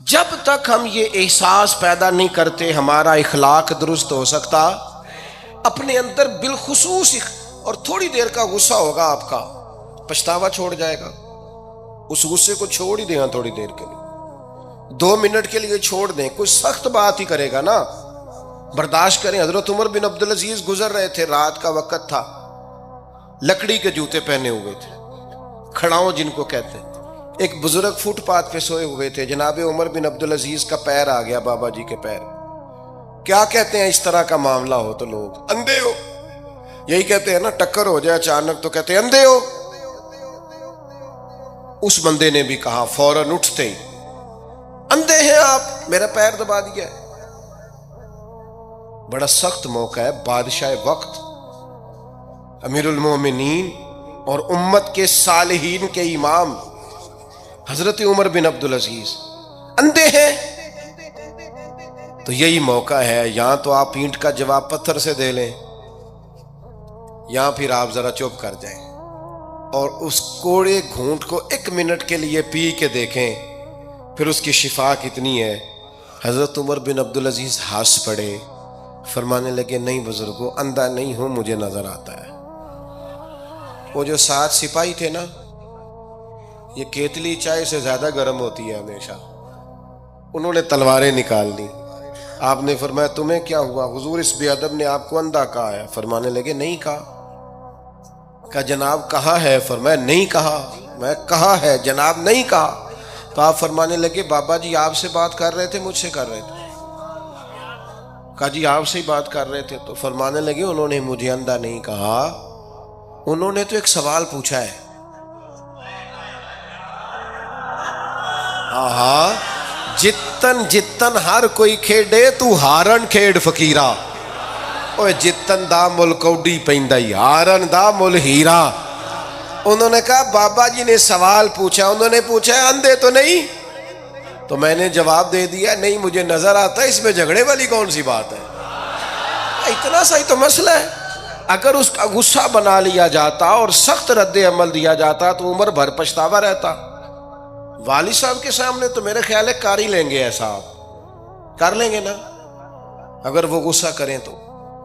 جب تک ہم یہ احساس پیدا نہیں کرتے ہمارا اخلاق درست ہو سکتا. اپنے اندر بالخصوص اور تھوڑی دیر کا غصہ ہوگا آپ کا، پچھتاوا چھوڑ جائے گا. اس غصے کو چھوڑ ہی دیں تھوڑی دیر کے لیے، 2 منٹ کے لیے چھوڑ دیں. کوئی سخت بات ہی کرے گا نا، برداشت کریں. حضرت عمر بن عبدالعزیز گزر رہے تھے، رات کا وقت تھا، لکڑی کے جوتے پہنے ہوئے تھے، کھڑاؤں جن کو کہتے ہیں. ایک بزرگ فٹ پاتھ پہ سوئے ہوئے تھے، جناب عمر بن عبدالعزیز کا پیر آ گیا، بابا جی کے پیر. کیا کہتے ہیں اس طرح کا معاملہ ہو تو لوگ؟ اندھے ہو. یہی کہتے ہیں نا، ٹکر ہو جائے اچانک تو کہتے ہیں اندھے ہو. اس بندے نے بھی کہا فوراً اٹھتے ہی، اندھے ہیں آپ، میرا پیر دبا دیا ہے. بڑا سخت موقع ہے. بادشاہ وقت، امیر المومنین اور امت کے صالحین کے امام حضرت عمر بن عبدالعزیز اندھے ہیں. تو یہی موقع ہے، یہاں تو آپ اینٹ کا جواب پتھر سے دے لیں، یہاں پھر آپ ذرا چپ کر جائیں اور اس کوڑے گھونٹ کو 1 منٹ کے لیے پی کے دیکھیں، پھر اس کی شفا کتنی ہے. حضرت عمر بن عبدالعزیز ہنس پڑے، فرمانے لگے نہیں بزرگوں، اندھا نہیں ہوں، مجھے نظر آتا ہے. وہ جو 7 سپاہی تھے نا، یہ کیتلی چائے سے زیادہ گرم ہوتی ہے ہمیشہ. انہوں نے تلواریں نکال لی. آپ نے فرمایا تمہیں کیا ہوا؟ حضور اس بے ادب نے آپ کو اندھا کہا ہے. فرمانے لگے نہیں کہا. کہا جناب کہا ہے. فرمایا نہیں کہا. میں کہا ہے جناب نہیں کہا. تو آپ فرمانے لگے بابا جی آپ سے بات کر رہے تھے مجھ سے کر رہے تھے؟ کہا جی آپ سے ہی بات کر رہے تھے. تو فرمانے لگے انہوں نے مجھے اندھا نہیں کہا، انہوں نے تو ایک سوال پوچھا ہے. آہا، جتن جتن ہر کوئی کھیڈے تو ہارن کھیڈ فقیرا. اوے جتن دا مل کوڈی پیندائی، ہارن دا مل ہیرا. انہوں نے کہا بابا جی نے سوال پوچھا، انہوں نے پوچھا ہے اندھے تو نہیں؟ تو میں نے جواب دے دیا نہیں مجھے نظر آتا ہے. اس میں جھگڑے والی کون سی بات ہے؟ اتنا سا ہی تو مسئلہ ہے. اگر اس کا غصہ بنا لیا جاتا اور سخت رد عمل دیا جاتا تو عمر بھر پچھتاوا رہتا. والد صاحب کے سامنے تو میرے خیال ہے کر ہی لیں گے، ایسا آپ کر لیں گے نا. اگر وہ غصہ کریں تو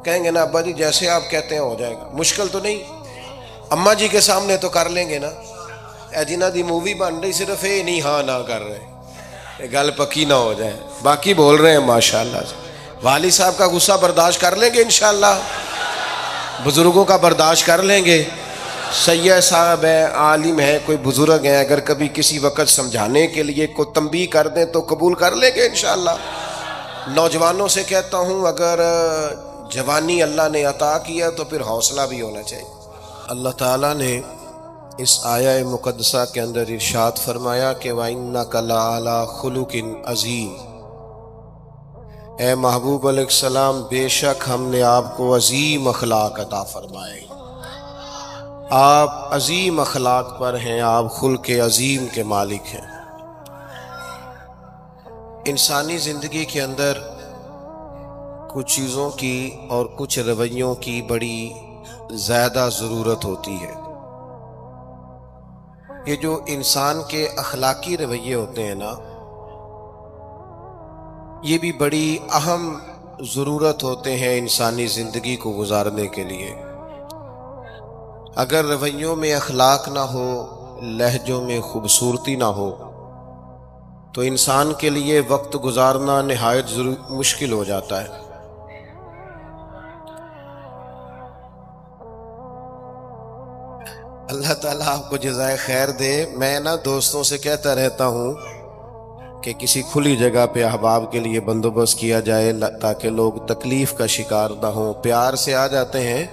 کہیں گے نا ابا جی جیسے آپ کہتے ہیں ہو جائے گا، مشکل تو نہیں. اماں جی کے سامنے تو کر لیں گے نا. اے جنہ دی مووی بن رہی صرف یہ نہیں ہاں نہ کر رہے، گل پکی نہ ہو جائے، باقی بول رہے ہیں ماشاءاللہ سے. والد صاحب کا غصہ برداشت کر لیں گے انشاءاللہ، بزرگوں کا برداشت کر لیں گے. سید صاحب ہے، عالم ہے، کوئی بزرگ ہیں، اگر کبھی کسی وقت سمجھانے کے لیے کوئی تنبیہ کر دیں تو قبول کر لیں گے انشاءاللہ. نوجوانوں سے کہتا ہوں اگر جوانی اللہ نے عطا کیا تو پھر حوصلہ بھی ہونا چاہیے. اللہ تعالیٰ نے اس آیہ مقدسہ کے اندر ارشاد فرمایا کہ وَإِنَّكَ لَعَلَىٰ خُلُقٍ عَظِيمٍ. اے محبوب علیہ السلام بے شک ہم نے آپ کو عظیم اخلاق عطا فرمائے. آپ عظیم اخلاق پر ہیں، آپ خلق عظیم کے مالک ہیں. انسانی زندگی کے اندر کچھ چیزوں کی اور کچھ رویوں کی بڑی زیادہ ضرورت ہوتی ہے. یہ جو انسان کے اخلاقی رویے ہوتے ہیں نا، یہ بھی بڑی اہم ضرورت ہوتے ہیں انسانی زندگی کو گزارنے کے لیے. اگر رویوں میں اخلاق نہ ہو، لہجوں میں خوبصورتی نہ ہو تو انسان کے لیے وقت گزارنا نہایت مشکل ہو جاتا ہے. اللہ تعالیٰ آپ کو جزائے خیر دے. میں نا دوستوں سے کہتا رہتا ہوں کہ کسی کھلی جگہ پہ احباب کے لیے بندوبست کیا جائے تاکہ لوگ تکلیف کا شکار نہ ہوں. پیار سے آ جاتے ہیں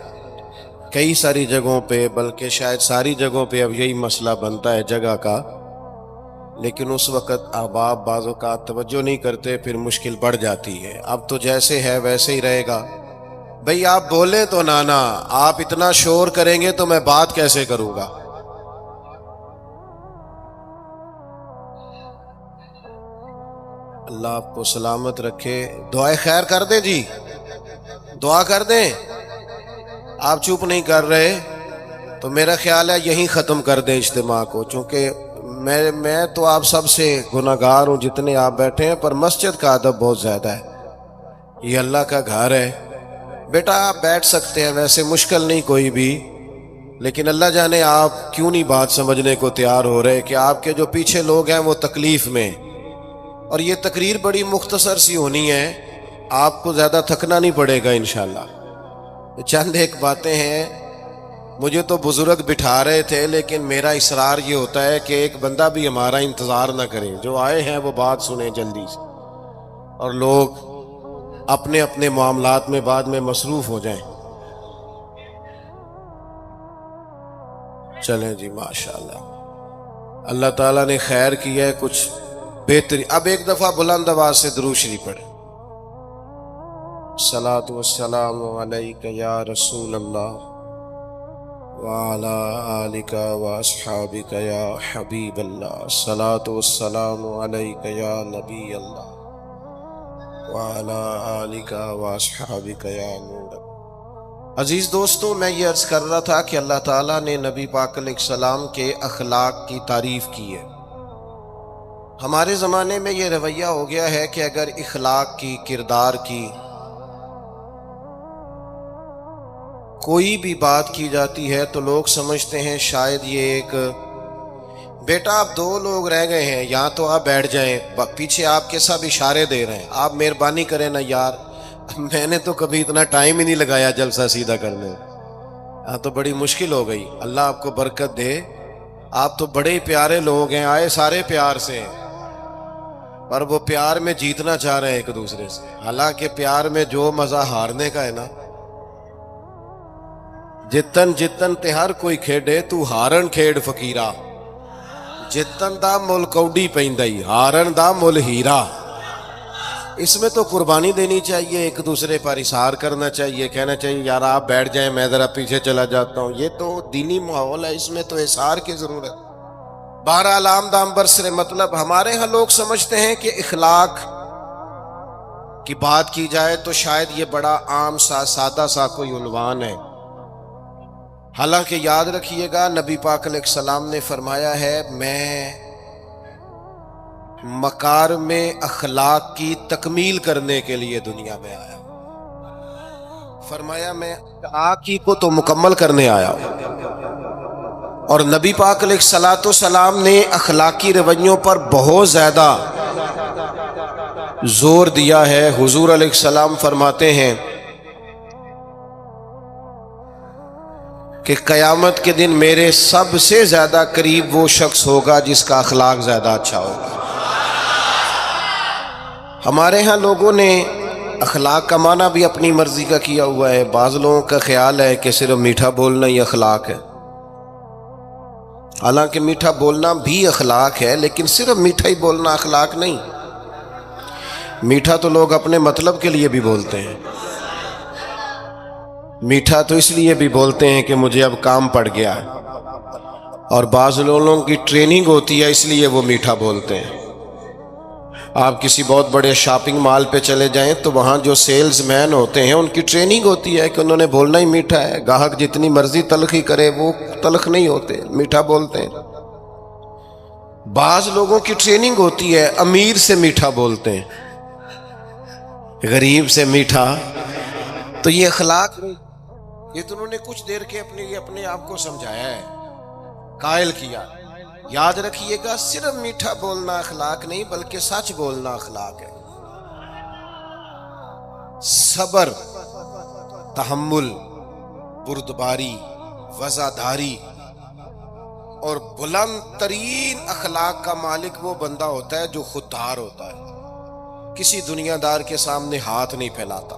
کئی ساری جگہوں پہ، بلکہ شاید ساری جگہوں پہ اب یہی مسئلہ بنتا ہے جگہ کا، لیکن اس وقت احباب بعض اوقات توجہ نہیں کرتے، پھر مشکل بڑھ جاتی ہے. اب تو جیسے ہے ویسے ہی رہے گا. بھئی آپ بولیں تو نانا، آپ اتنا شور کریں گے تو میں بات کیسے کروں گا؟ اللہ آپ کو سلامت رکھے. دعائے خیر کر دیں جی، دعا کر دیں. آپ چپ نہیں کر رہے تو میرا خیال ہے یہیں ختم کر دیں اجتماع کو، چونکہ میں تو آپ سب سے گناہگار ہوں جتنے آپ بیٹھے ہیں، پر مسجد کا ادب بہت زیادہ ہے. یہ اللہ کا گھر ہے. بیٹا آپ بیٹھ سکتے ہیں، ویسے مشکل نہیں کوئی بھی، لیکن اللہ جانے آپ کیوں نہیں بات سمجھنے کو تیار ہو رہے کہ آپ کے جو پیچھے لوگ ہیں وہ تکلیف میں. اور یہ تقریر بڑی مختصر سی ہونی ہے، آپ کو زیادہ تھکنا نہیں پڑے گا انشاءاللہ. چند ایک باتیں ہیں. مجھے تو بزرگ بٹھا رہے تھے، لیکن میرا اصرار یہ ہوتا ہے کہ ایک بندہ بھی ہمارا انتظار نہ کرے، جو آئے ہیں وہ بات سنیں جلدی سے، اور لوگ اپنے اپنے معاملات میں بعد میں مصروف ہو جائیں. چلیں جی ماشاءاللہ، اللہ تعالیٰ نے خیر کیا ہے. کچھ بہتری. اب ایک دفعہ بلند آواز سے درود شریف پڑھیں. الصلاۃ والسلام علیک یا رسول اللہ وعلی آلک واصحابک یا حبیب اللہ. الصلاۃ والسلام علیک یا نبی اللہ وعلی آلک واصحابک یا نور. عزیز دوستوں، میں یہ عرض کر رہا تھا کہ اللہ تعالیٰ نے نبی پاک علیہ السلام کے اخلاق کی تعریف کی ہے. ہمارے زمانے میں یہ رویہ ہو گیا ہے کہ اگر اخلاق کی، کردار کی کوئی بھی بات کی جاتی ہے تو لوگ سمجھتے ہیں شاید یہ ایک بیٹا آپ دو لوگ رہ گئے ہیں، یہاں تو آپ بیٹھ جائیں، پیچھے آپ کے سب اشارے دے رہے ہیں، آپ مہربانی کریں نا یار. میں نے تو کبھی اتنا ٹائم ہی نہیں لگایا جلسہ سیدھا کرنے. ہاں تو بڑی مشکل ہو گئی. اللہ آپ کو برکت دے. آپ تو بڑے ہی پیارے لوگ ہیں، آئے سارے پیار سے ہیں، پر وہ پیار میں جیتنا چاہ رہے ہیں ایک دوسرے سے. حالانکہ پیار میں جو مزہ ہارنے کا ہے نا. جتن جتن تے ہر کوئی کھیڈے تو ہارن کھیڈ فقیرا، جتن دا مل کوڈی پیندائی ہارن دا مل ہیرا. اس میں تو قربانی دینی چاہیے، ایک دوسرے پر اثار کرنا چاہیے، کہنا چاہیے یار آپ بیٹھ جائیں میں ذرا پیچھے چلا جاتا ہوں. یہ تو دینی ماحول ہے، اس میں تو اثار کی ضرورت. بہرحال عام دام برسر مطلب ہمارے ہاں لوگ سمجھتے ہیں کہ اخلاق کی بات کی جائے تو شاید یہ بڑا عام سا سادہ سا کوئی عنوان ہے. حالانکہ یاد رکھیے گا نبی پاک علیہ السلام نے فرمایا ہے میں مکارم اخلاق کی تکمیل کرنے کے لیے دنیا میں آیا. فرمایا میں اخلاق کی کو تو مکمل کرنے آیا ہوں. اور نبی پاک علیہ السلام نے اخلاقی رویوں پر بہت زیادہ زور دیا ہے. حضور علیہ السلام فرماتے ہیں کہ قیامت کے دن میرے سب سے زیادہ قریب وہ شخص ہوگا جس کا اخلاق زیادہ اچھا ہوگا. ہمارے ہاں لوگوں نے اخلاق کا معنی بھی اپنی مرضی کا کیا ہوا ہے. بعض لوگوں کا خیال ہے کہ صرف میٹھا بولنا ہی اخلاق ہے. حالانکہ میٹھا بولنا بھی اخلاق ہے، لیکن صرف میٹھا ہی بولنا اخلاق نہیں. میٹھا تو لوگ اپنے مطلب کے لیے بھی بولتے ہیں. میٹھا تو اس لیے بھی بولتے ہیں کہ مجھے اب کام پڑ گیا ہے، اور بعض لوگوں کی ٹریننگ ہوتی ہے اس لیے وہ میٹھا بولتے ہیں. آپ کسی بہت بڑے شاپنگ مال پہ چلے جائیں تو وہاں جو سیلز مین ہوتے ہیں ان کی ٹریننگ ہوتی ہے کہ انہوں نے بولنا ہی میٹھا ہے. گاہک جتنی مرضی تلخی کرے وہ تلخ نہیں ہوتے، میٹھا بولتے ہیں. بعض لوگوں کی ٹریننگ ہوتی ہے امیر سے میٹھا بولتے ہیں، غریب سے میٹھا. تو یہ اخلاق نہیں، یہ تو انہوں نے کچھ دیر کے اپنے آپ کو سمجھایا ہے، قائل کیا. یاد رکھیے گا صرف میٹھا بولنا اخلاق نہیں بلکہ سچ بولنا اخلاق ہے. صبر، تحمل، بردباری، وفاداری اور بلند ترین اخلاق کا مالک وہ بندہ ہوتا ہے جو خوددار ہوتا ہے، کسی دنیا دار کے سامنے ہاتھ نہیں پھیلاتا.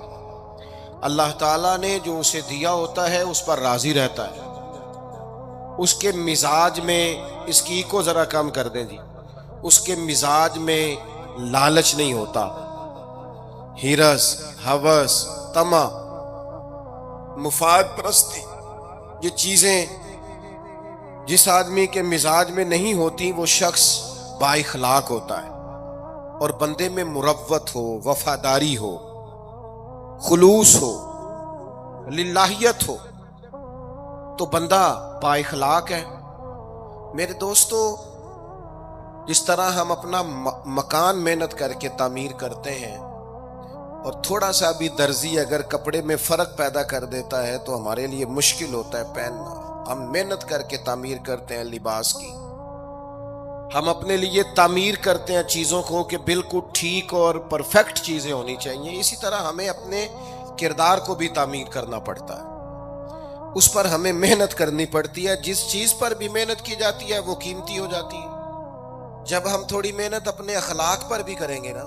اللہ تعالیٰ نے جو اسے دیا ہوتا ہے اس پر راضی رہتا ہے. اس کے مزاج میں، اس کی کو ذرا کم کر دیں جی، اس کے مزاج میں لالچ نہیں ہوتا، ہرس، ہوس، طمع، مفاد پرستی، یہ چیزیں جس آدمی کے مزاج میں نہیں ہوتی وہ شخص با اخلاق ہوتا ہے. اور بندے میں مروت ہو، وفاداری ہو، خلوص ہو، للہیت ہو تو بندہ با اخلاق ہے. میرے دوستو، جس طرح ہم اپنا مکان محنت کر کے تعمیر کرتے ہیں، اور تھوڑا سا بھی درزی اگر کپڑے میں فرق پیدا کر دیتا ہے تو ہمارے لیے مشکل ہوتا ہے پہننا. ہم محنت کر کے تعمیر کرتے ہیں لباس کی، ہم اپنے لیے تعمیر کرتے ہیں چیزوں کو کہ بالکل ٹھیک اور پرفیکٹ چیزیں ہونی چاہیے. اسی طرح ہمیں اپنے کردار کو بھی تعمیر کرنا پڑتا ہے، اس پر ہمیں محنت کرنی پڑتی ہے. جس چیز پر بھی محنت کی جاتی ہے وہ قیمتی ہو جاتی ہے. جب ہم تھوڑی محنت اپنے اخلاق پر بھی کریں گے نا،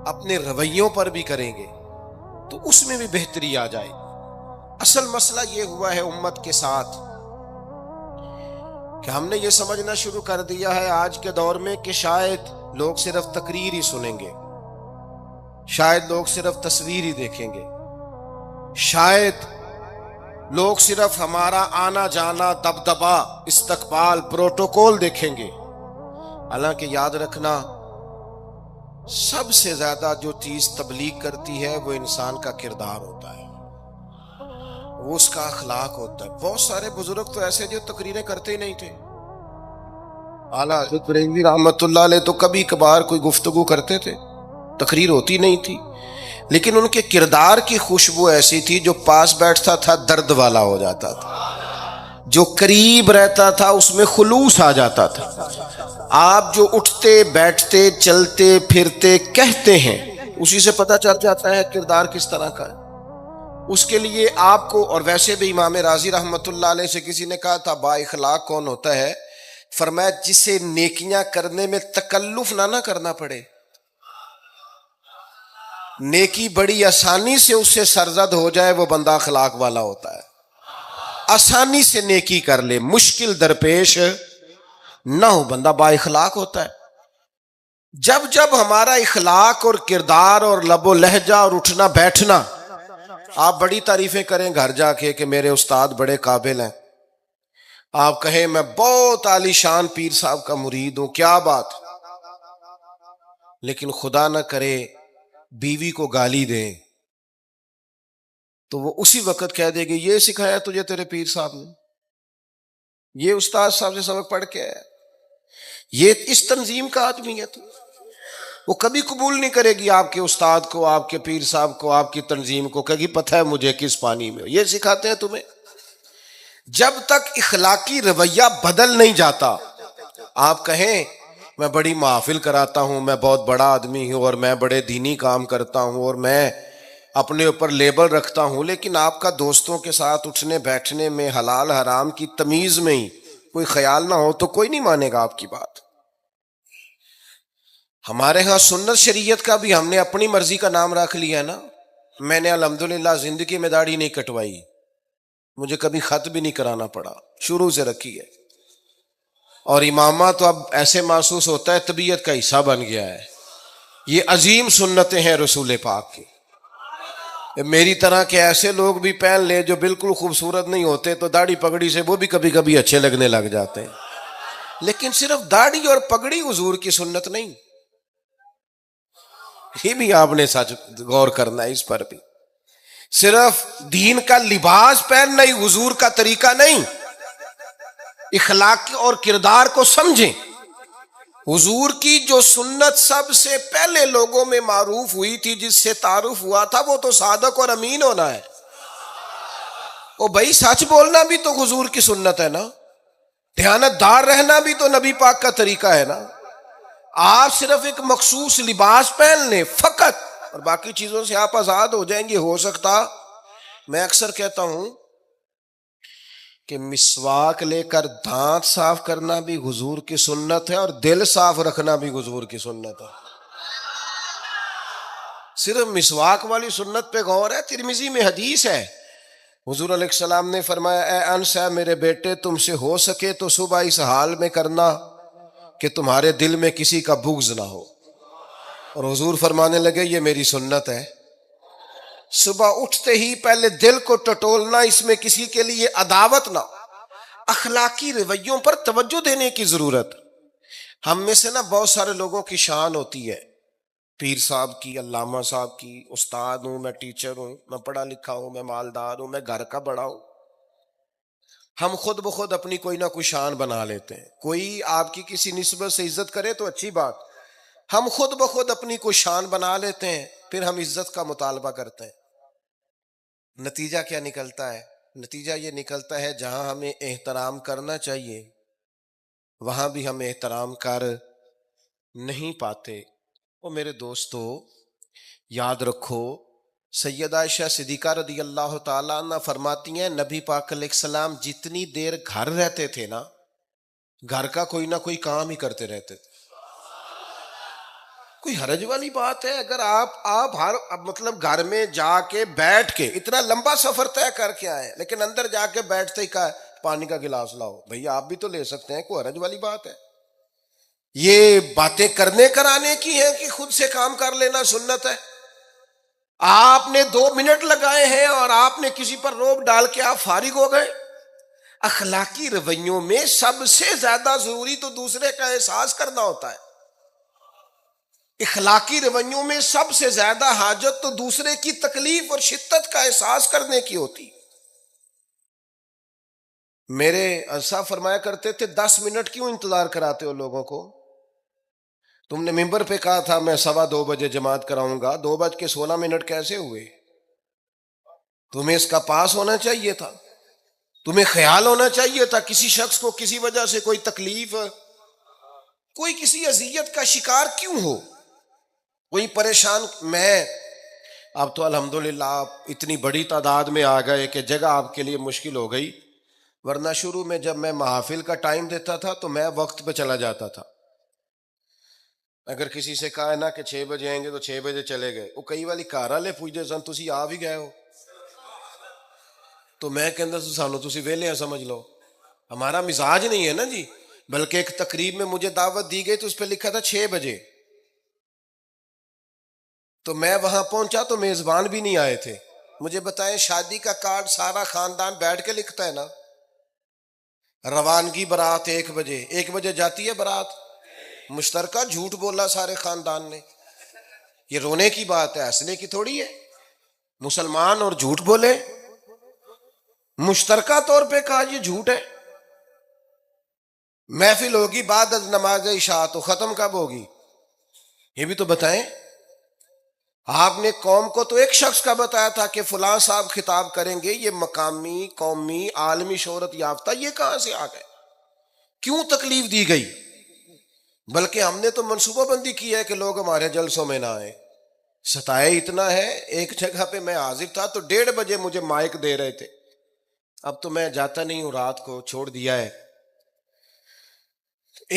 اپنے رویوں پر بھی کریں گے، تو اس میں بھی بہتری آ جائے. اصل مسئلہ یہ ہوا ہے امت کے ساتھ کہ ہم نے یہ سمجھنا شروع کر دیا ہے آج کے دور میں کہ شاید لوگ صرف تقریر ہی سنیں گے، شاید لوگ صرف تصویر ہی دیکھیں گے، شاید لوگ صرف ہمارا آنا جانا، دبدبا، استقبال، پروٹوکول دیکھیں گے. حالانکہ یاد رکھنا، سب سے زیادہ جو چیز تبلیغ کرتی ہے وہ انسان کا کردار ہوتا ہے، وہ اس کا اخلاق ہوتا ہے. بہت سارے بزرگ تو ایسے جو تقریریں کرتے ہی نہیں تھے. اعلیٰ حضرت بریلوی رحمت اللہ علیہ تو کبھی کبھار کوئی گفتگو کرتے تھے، تقریر ہوتی نہیں تھی، لیکن ان کے کردار کی خوشبو ایسی تھی جو پاس بیٹھتا تھا درد والا ہو جاتا تھا، جو قریب رہتا تھا اس میں خلوص آ جاتا تھا. آپ جو اٹھتے بیٹھتے چلتے پھرتے کہتے ہیں اسی سے پتہ چل جاتا ہے کردار کس طرح کا ہے. اس کے لیے آپ کو، اور ویسے بھی امام راضی رحمت اللہ علیہ سے کسی نے کہا تھا با اخلاق کون ہوتا ہے؟ فرمایا جسے نیکیاں کرنے میں تکلف نہ کرنا پڑے، نیکی بڑی آسانی سے اس سے سرزد ہو جائے، وہ بندہ اخلاق والا ہوتا ہے. آسانی سے نیکی کر لے، مشکل درپیش نہ ہو، بندہ با اخلاق ہوتا ہے. جب جب ہمارا اخلاق اور کردار اور لب و لہجہ اور اٹھنا بیٹھنا، آپ بڑی تعریفیں کریں گھر جا کے کہ میرے استاد بڑے قابل ہیں، آپ کہیں میں بہت عالی شان پیر صاحب کا مرید ہوں، کیا بات، لیکن خدا نہ کرے بیوی کو گالی دیں تو وہ اسی وقت کہہ دے گی یہ سکھایا تجھے تیرے پیر صاحب نے، یہ استاد صاحب سے سبق پڑھ کے آیا، یہ اس تنظیم کا آدمی ہے. تو وہ کبھی قبول نہیں کرے گی آپ کے استاد کو، آپ کے پیر صاحب کو، آپ کی تنظیم کو، کہے گی پتہ ہے مجھے کس پانی میں یہ سکھاتے ہیں تمہیں. جب تک اخلاقی رویہ بدل نہیں جاتا، آپ کہیں میں بڑی محافل کراتا ہوں، میں بہت بڑا آدمی ہوں، اور میں بڑے دینی کام کرتا ہوں، اور میں اپنے اوپر لیبل رکھتا ہوں، لیکن آپ کا دوستوں کے ساتھ اٹھنے بیٹھنے میں حلال حرام کی تمیز میں ہی کوئی خیال نہ ہو تو کوئی نہیں مانے گا آپ کی بات. ہمارے ہاں سنت شریعت کا بھی ہم نے اپنی مرضی کا نام رکھ لیا نا. میں نے الحمدللہ زندگی میں داڑھی نہیں کٹوائی، مجھے کبھی خط بھی نہیں کرانا پڑا، شروع سے رکھی ہے. اور امامہ تو اب ایسے محسوس ہوتا ہے طبیعت کا حصہ بن گیا ہے. یہ عظیم سنتیں ہیں رسول پاک کی. میری طرح کے ایسے لوگ بھی پہن لے جو بالکل خوبصورت نہیں ہوتے تو داڑھی پگڑی سے وہ بھی کبھی کبھی اچھے لگنے لگ جاتے ہیں، لیکن صرف داڑھی اور پگڑی حضور کی سنت نہیں. یہ بھی آپ نے سچ غور کرنا ہے اس پر بھی. صرف دین کا لباس پہننا ہی حضور کا طریقہ نہیں. اخلاق اور کردار کو سمجھیں. حضور کی جو سنت سب سے پہلے لوگوں میں معروف ہوئی تھی، جس سے تعارف ہوا تھا، وہ تو صادق اور امین ہونا ہے. او بھائی سچ بولنا بھی تو حضور کی سنت ہے نا، دیانت دار رہنا بھی تو نبی پاک کا طریقہ ہے نا. آپ صرف ایک مخصوص لباس پہن لیں فقط اور باقی چیزوں سے آپ آزاد ہو جائیں گے. ہو سکتا، میں اکثر کہتا ہوں کہ مسواک لے کر دانت صاف کرنا بھی حضور کی سنت ہے، اور دل صاف رکھنا بھی حضور کی سنت ہے. صرف مسواک والی سنت پہ غور ہے. ترمذی میں حدیث ہے، حضور علیہ السلام نے فرمایا اے انس ہے میرے بیٹے، تم سے ہو سکے تو صبح اس حال میں کرنا کہ تمہارے دل میں کسی کا بغض نہ ہو. اور حضور فرمانے لگے یہ میری سنت ہے. صبح اٹھتے ہی پہلے دل کو ٹٹولنا، اس میں کسی کے لیے عداوت نہ. اخلاقی رویوں پر توجہ دینے کی ضرورت. ہم میں سے نا بہت سارے لوگوں کی شان ہوتی ہے، پیر صاحب کی، علامہ صاحب کی، استاد ہوں، میں ٹیچر ہوں، میں پڑھا لکھا ہوں، میں مالدار ہوں، میں گھر کا بڑا ہوں. ہم خود بخود اپنی کوئی نہ کوئی شان بنا لیتے ہیں. کوئی آپ کی کسی نسبت سے عزت کرے تو اچھی بات، ہم خود بخود اپنی کوئی شان بنا لیتے ہیں، پھر ہم عزت کا مطالبہ کرتے ہیں. نتیجہ کیا نکلتا ہے؟ نتیجہ یہ نکلتا ہے جہاں ہمیں احترام کرنا چاہیے وہاں بھی ہم احترام کر نہیں پاتے. او میرے دوستو، یاد رکھو سیدہ عائشہ صدیقہ رضی اللہ تعالیٰ عنہ فرماتی ہیں نبی پاک علیہ السلام جتنی دیر گھر رہتے تھے نا، گھر کا کوئی نہ کوئی کام ہی کرتے رہتے تھے. کوئی حرج والی بات ہے اگر آپ ہر مطلب گھر میں جا کے بیٹھ کے اتنا لمبا سفر طے کر کے آئے لیکن اندر جا کے بیٹھتے ہی کہا پانی کا گلاس لاؤ؟ بھئی آپ بھی تو لے سکتے ہیں، کوئی حرج والی بات ہے؟ یہ باتیں کرنے کرانے کی ہیں کہ خود سے کام کر لینا سنت ہے؟ آپ نے 2 منٹ لگائے ہیں اور آپ نے کسی پر روب ڈال کے آپ فارغ ہو گئے. اخلاقی رویوں میں سب سے زیادہ ضروری تو دوسرے کا احساس کرنا ہوتا ہے. اخلاقی رویوں میں سب سے زیادہ حاجت تو دوسرے کی تکلیف اور شدت کا احساس کرنے کی ہوتی. میرے صاحب فرمایا کرتے تھے 10 منٹ کیوں انتظار کراتے ہو لوگوں کو؟ تم نے ممبر پہ کہا تھا میں 2:15 بجے جماعت کراؤں گا، 2:16 کیسے ہوئے؟ تمہیں اس کا پاس ہونا چاہیے تھا، تمہیں خیال ہونا چاہیے تھا کسی شخص کو کسی وجہ سے کوئی تکلیف، کوئی کسی اذیت کا شکار کیوں ہو، کوئی پریشان. میں اب تو الحمدللہ آپ اتنی بڑی تعداد میں آ گئے کہ جگہ آپ کے لیے مشکل ہو گئی، ورنہ شروع میں جب میں محافل کا ٹائم دیتا تھا تو میں وقت پہ چلا جاتا تھا. اگر کسی سے کہا ہے نا کہ 6 بجے آئیں گے تو 6 بجے چلے گئے. وہ کئی والی گھر والے پوچھتے سن تسی آ بھی گئے ہو؟ تو میں کہندا سانو تسی ویلے سمجھ لو. ہمارا مزاج نہیں ہے نا جی. بلکہ ایک تقریب میں مجھے دعوت دی گئی تو اس پہ لکھا تھا 6 بجے، تو میں وہاں پہنچا تو میزبان بھی نہیں آئے تھے. مجھے بتائیں شادی کا کارڈ سارا خاندان بیٹھ کے لکھتا ہے نا. روانگی برات 1 بجے، 1 بجے جاتی ہے برات. مشترکہ جھوٹ بولا سارے خاندان نے. یہ رونے کی بات ہے، ہنسنے کی تھوڑی ہے. مسلمان اور جھوٹ بولے، مشترکہ طور پہ کہا یہ جھوٹ ہے. محفل ہوگی بعد از نماز عشاء، تو ختم کب ہوگی یہ بھی تو بتائیں. آپ نے قوم کو تو ایک شخص کا بتایا تھا کہ فلاں صاحب خطاب کریں گے، یہ مقامی قومی عالمی شہرت یافتہ، یہ کہاں سے آ گئے؟ کیوں تکلیف دی گئی؟ بلکہ ہم نے تو منصوبہ بندی کی ہے کہ لوگ ہمارے جلسوں میں نہ آئیں. ستائے اتنا ہے، ایک جگہ پہ میں حاضر تھا تو 1:30 بجے مجھے مائک دے رہے تھے. اب تو میں جاتا نہیں ہوں، رات کو چھوڑ دیا ہے.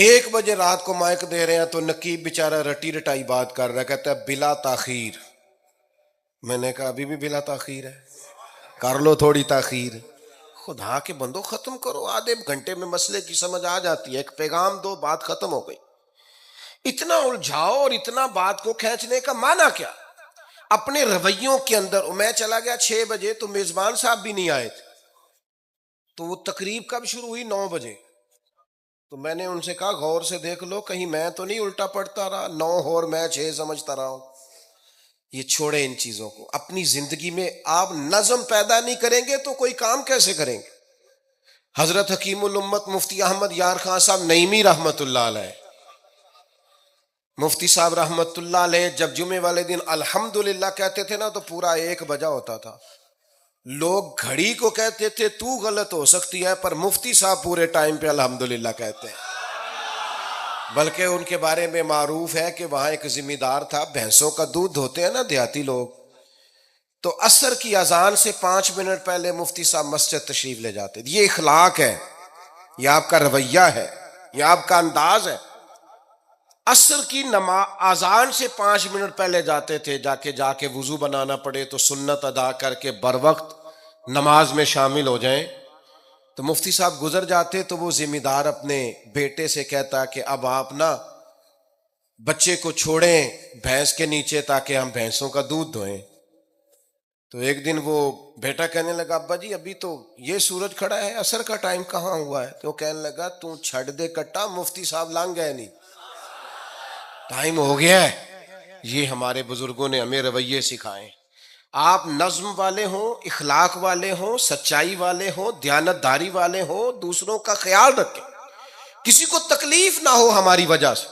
1 بجے رات کو مائک دے رہے ہیں تو نقیب بیچارہ رٹی رٹائی بات کر رہا ہے، کہتا ہے بلا تاخیر. میں نے کہا ابھی بھی بلا تاخیر ہے، کر لو تھوڑی تاخیر. خدا کے بندو ختم کرو، آدھے گھنٹے میں مسئلے کی سمجھ آ جاتی ہے. ایک پیغام دو، بات ختم ہو گئی. اتنا الجھاؤ اور اتنا بات کو کھینچنے کا معنی کیا؟ اپنے رویوں کے اندر. میں چلا گیا 6 بجے تو میزبان صاحب بھی نہیں آئے تھے، تو وہ تقریب کب شروع ہوئی؟ 9 بجے. تو میں نے ان سے کہا غور سے دیکھ لو کہیں میں تو نہیں الٹا پڑتا رہا، 9 اور میں 6 سمجھتا رہا ہوں. یہ چھوڑے ان چیزوں کو. اپنی زندگی میں آپ نظم پیدا نہیں کریں گے تو کوئی کام کیسے کریں گے؟ حضرت حکیم الامت مفتی احمد یار خان صاحب نعیمی رحمت اللہ علیہ، مفتی صاحب رحمت اللہ علیہ جب جمعے والے دن الحمدللہ کہتے تھے نا تو پورا 1 بجا ہوتا تھا. لوگ گھڑی کو کہتے تھے تو غلط ہو سکتی ہے، پر مفتی صاحب پورے ٹائم پہ الحمدللہ کہتے ہیں. بلکہ ان کے بارے میں معروف ہے کہ وہاں ایک ذمہ دار تھا، بھینسوں کا دودھ دھوتے ہیں نا دیہاتی لوگ، تو عصر کی اذان سے 5 منٹ پہلے مفتی صاحب مسجد تشریف لے جاتے. یہ اخلاق ہے، یہ آپ کا رویہ ہے، یہ آپ کا انداز ہے. عصر کی اذان سے 5 منٹ پہلے جاتے تھے، جا کے وضو بنانا پڑے تو سنت ادا کر کے بر وقت نماز میں شامل ہو جائیں. تو مفتی صاحب گزر جاتے تو وہ ذمہ دار اپنے بیٹے سے کہتا کہ اب آپ نا بچے کو چھوڑیں بھینس کے نیچے تاکہ ہم بھینسوں کا دودھ دھوئیں. تو ایک دن وہ بیٹا کہنے لگا ابا جی ابھی تو یہ سورج کھڑا ہے، عصر کا ٹائم کہاں ہوا ہے؟ تو وہ کہنے لگا تو چھڑ دے کٹا، مفتی صاحب لنگ گئے نہیں، ٹائم ہو گیا ہے. یہ ہمارے بزرگوں نے ہمیں رویے سکھائے. آپ نظم والے ہوں، اخلاق والے ہوں، سچائی والے ہوں، دیانتداری والے ہوں، دوسروں کا خیال رکھیں، کسی کو تکلیف نہ ہو ہماری وجہ سے۔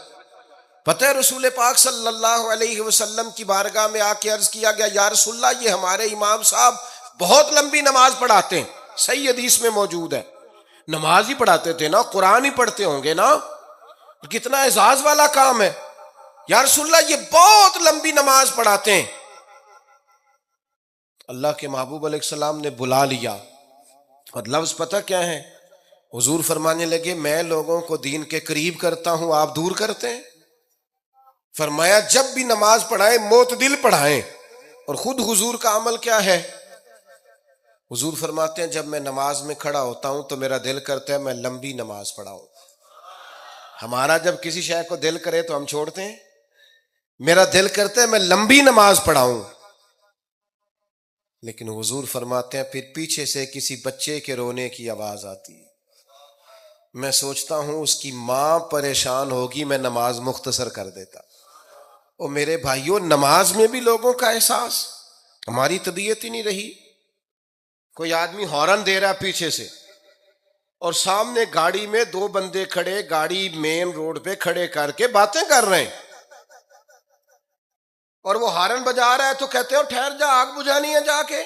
پتہ ہے رسول پاک صلی اللہ علیہ وسلم کی بارگاہ میں آ کے عرض کیا گیا، یا رسول اللہ، یہ ہمارے امام صاحب بہت لمبی نماز پڑھاتے ہیں۔ صحیح حدیث میں موجود ہے، نماز ہی پڑھاتے تھے نا، قرآن ہی پڑھتے ہوں گے نا، کتنا اعزاز والا کام ہے۔ یا رسول اللہ، یہ بہت لمبی نماز پڑھاتے ہیں۔ اللہ کے محبوب علیہ السلام نے بلا لیا، اور لفظ پتہ کیا ہے؟ حضور فرمانے لگے، میں لوگوں کو دین کے قریب کرتا ہوں، آپ دور کرتے ہیں۔ فرمایا جب بھی نماز پڑھائیں معتدل پڑھائیں۔ اور خود حضور کا عمل کیا ہے؟ حضور فرماتے ہیں جب میں نماز میں کھڑا ہوتا ہوں تو میرا دل کرتا ہے میں لمبی نماز پڑھاؤں۔ ہمارا جب کسی شے کو دل کرے تو ہم چھوڑتے ہیں، میرا دل کرتا ہے میں لمبی نماز پڑھاؤں۔ لیکن حضور فرماتے ہیں پھر پیچھے سے کسی بچے کے رونے کی آواز آتی ہے، میں سوچتا ہوں اس کی ماں پریشان ہوگی، میں نماز مختصر کر دیتا۔ اور میرے بھائیوں، نماز میں بھی لوگوں کا احساس، ہماری طبیعت ہی نہیں رہی۔ کوئی آدمی ہارن دے رہا پیچھے سے، اور سامنے گاڑی میں دو بندے کھڑے، گاڑی مین روڈ پہ کھڑے کر کے باتیں کر رہے ہیں، اور وہ ہارن بجا رہا ہے تو کہتے ہیں ٹھہر جا، آگ بجھانی ہے جا کے۔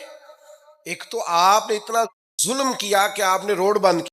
ایک تو آپ نے اتنا ظلم کیا کہ آپ نے روڈ بند کیا۔